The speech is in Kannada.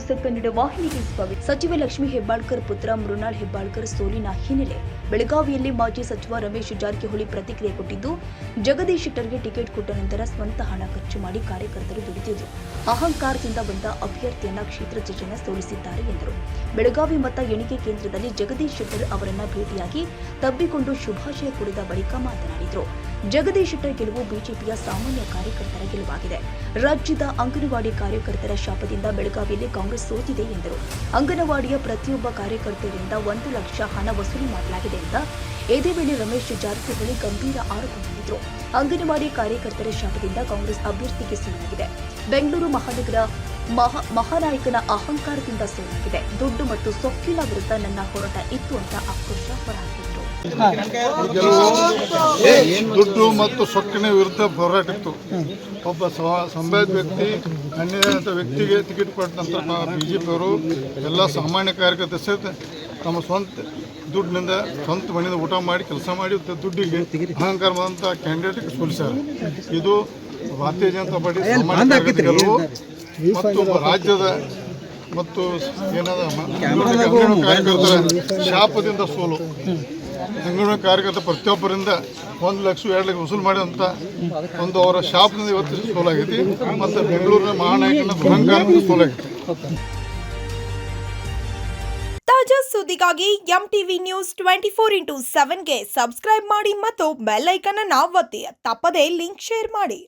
ನ್ಯೂಸ್ ಕನ್ನಡ ವಾಹಿನಿಗೆ ಸ್ವಾಗತ. ಸಚಿವ ಲಕ್ಷ್ಮೀ ಹೆಬ್ಬಾಳ್ಕರ್ ಪುತ್ರ ಮೃಣಾಲ್ ಹೆಬ್ಬಾಳ್ಕರ್ ಸೋಲಿನ ಹಿನ್ನೆಲೆ ಬೆಳಗಾವಿಯಲ್ಲಿ ಮಾಜಿ ಸಚಿವ ರಮೇಶ್ ಜಾರಕಿಹೊಳಿ ಪ್ರತಿಕ್ರಿಯೆ ಕೊಟ್ಟಿದ್ದು, ಜಗದೀಶ್ ಶೆಟ್ಟರ್ಗೆ ಟಿಕೆಟ್ ಕೊಟ್ಟ ನಂತರ ಸ್ವಂತ ಹಣ ಖರ್ಚು ಮಾಡಿ ಕಾರ್ಯಕರ್ತರು ದುಡಿದಿದ್ರು. ಅಹಂಕಾರದಿಂದ ಬಂದ ಅಭ್ಯರ್ಥಿಯನ್ನ ಕ್ಷೇತ್ರದ ಜನ ಸೋಲಿಸಿದ್ದಾರೆ ಎಂದರು. ಬೆಳಗಾವಿ ಮತ ಎಣಿಕೆ ಕೇಂದ್ರದಲ್ಲಿ ಜಗದೀಶ್ ಶೆಟ್ಟರ್ ಅವರನ್ನ ಭೇಟಿಯಾಗಿ ತಬ್ಬಿಕೊಂಡು ಶುಭಾಶಯ ಕೋರಿದ ಬಳಿಕ ಮಾತನಾಡಿದರು. ಜಗದೀಶ್ ಶೆಟ್ಟರ್ ಗೆಲುವು ಬಿಜೆಪಿಯ ಸಾಮಾನ್ಯ ಕಾರ್ಯಕರ್ತರ ಗೆಲುವಾಗಿದೆ. ರಾಜ್ಯದ ಅಂಗನವಾಡಿ ಕಾರ್ಯಕರ್ತರ ಶಾಪದಿಂದ ಬೆಳಗಾವಿಯಲ್ಲಿ ಕಾಂಗ್ರೆಸ್ ಸೋತಿದೆ ಎಂದರು. ಅಂಗನವಾಡಿಯ ಪ್ರತಿಯೊಬ್ಬ ಕಾರ್ಯಕರ್ತರಿಂದ 1 ಲಕ್ಷ ಹಣ ವಸೂಲಿ ಮಾಡಲಾಗಿದೆ ಅಂತ ಇದೇ ವೇಳೆ ರಮೇಶ್ ಜಾರಕಿಹೊಳಿ ಗಂಭೀರ ಆರೋಪ ಮಾಡಿದರು. ಅಂಗನವಾಡಿ ಕಾರ್ಯಕರ್ತರ ಶಾಪದಿಂದ ಕಾಂಗ್ರೆಸ್ ಅಭ್ಯರ್ಥಿಗೆ ಸೋಲಾಗಿದೆ. ಬೆಂಗಳೂರು ಮಹಾನಗರ ಮಹಾನಾಯಕನ ಅಹಂಕಾರದಿಂದ ಸೋಲಾಗಿದೆ. ದುಡ್ಡು ಮತ್ತು ಸೊಕ್ಕಿನ ವಿರುದ್ಧ ನನ್ನ ಹೋರಾಟ ಇತ್ತು ಅಂತ ಆಕ್ರೋಶ ಹೊರಹಾಕಿದರು. ದುಡ್ಡು ಮತ್ತು ಸೊಕ್ಕಿನ ವಿರುದ್ಧ ಹೋರಾಟ ಇತ್ತು. ಒಬ್ಬ ಸಂಭಾವ್ಯ ವ್ಯಕ್ತಿ ಅನ್ಯಾಯದ ವ್ಯಕ್ತಿಗೆ ಟಿಕೆಟ್ ಕೊಟ್ಟ ನಂತರ ಬಿಜೆಪಿಯವರು ಎಲ್ಲ ಸಾಮಾನ್ಯ ಕಾರ್ಯಕರ್ತ ಸಹಿತ ತಮ್ಮ ಸ್ವಂತ ದುಡ್ಡಿನಿಂದ ಸ್ವಂತ ಮನೆಯಿಂದ ಊಟ ಮಾಡಿ ಕೆಲಸ ಮಾಡಿ ದುಡ್ಡಿಗೆ ಅಹಂಕಾರ ಬಂದಂಥ ಕ್ಯಾಂಡಿಡೇಟ್ಗೆ ಸೋಲಿಸ್ಯಾರ. ಇದು ಭಾರತೀಯ ಜನತಾ ಪಾರ್ಟಿ ಸಾಮಾನ್ಯ ಕಾರ್ಯಕರ್ತರು ಮತ್ತು ರಾಜ್ಯದ ಮತ್ತು ಏನಾದ ಅಂಗನವಾಡಿ ಕಾರ್ಯಕರ್ತರ ಶಾಪದಿಂದ ಸೋಲು. ಅಂಗನವಾಡಿ ಕಾರ್ಯಕರ್ತ ಪ್ರತಿಯೊಬ್ಬರಿಂದ 1 ಲಕ್ಷ 2 ಲಕ್ಷ ವಸೂಲು ಮಾಡಿದಂಥ ಒಂದು ಅವರ ಶಾಪದಿಂದ ಇವತ್ತು ಸೋಲಾಗೈತಿ. ಮತ್ತು ಬೆಂಗಳೂರಿನ ಮಹಾನಾಯಕನ ಅಹಂಕಾರದಿಂದ ಸೋಲಾಗೈತಿ. ತಾಜಾ ಸುದ್ದಿಗಾಗಿ ಎಂಟಿವಿ ನ್ಯೂಸ್ 24x7ಗೆ ಸಬ್ಸ್ಕ್ರೈಬ್ ಮಾಡಿ ಮತ್ತು ಬೆಲ್ ಐಕಾನ್ ಅನ್ನು ಒತ್ತಿ. ತಪ್ಪದೇ ಲಿಂಕ್ ಶೇರ್ ಮಾಡಿ.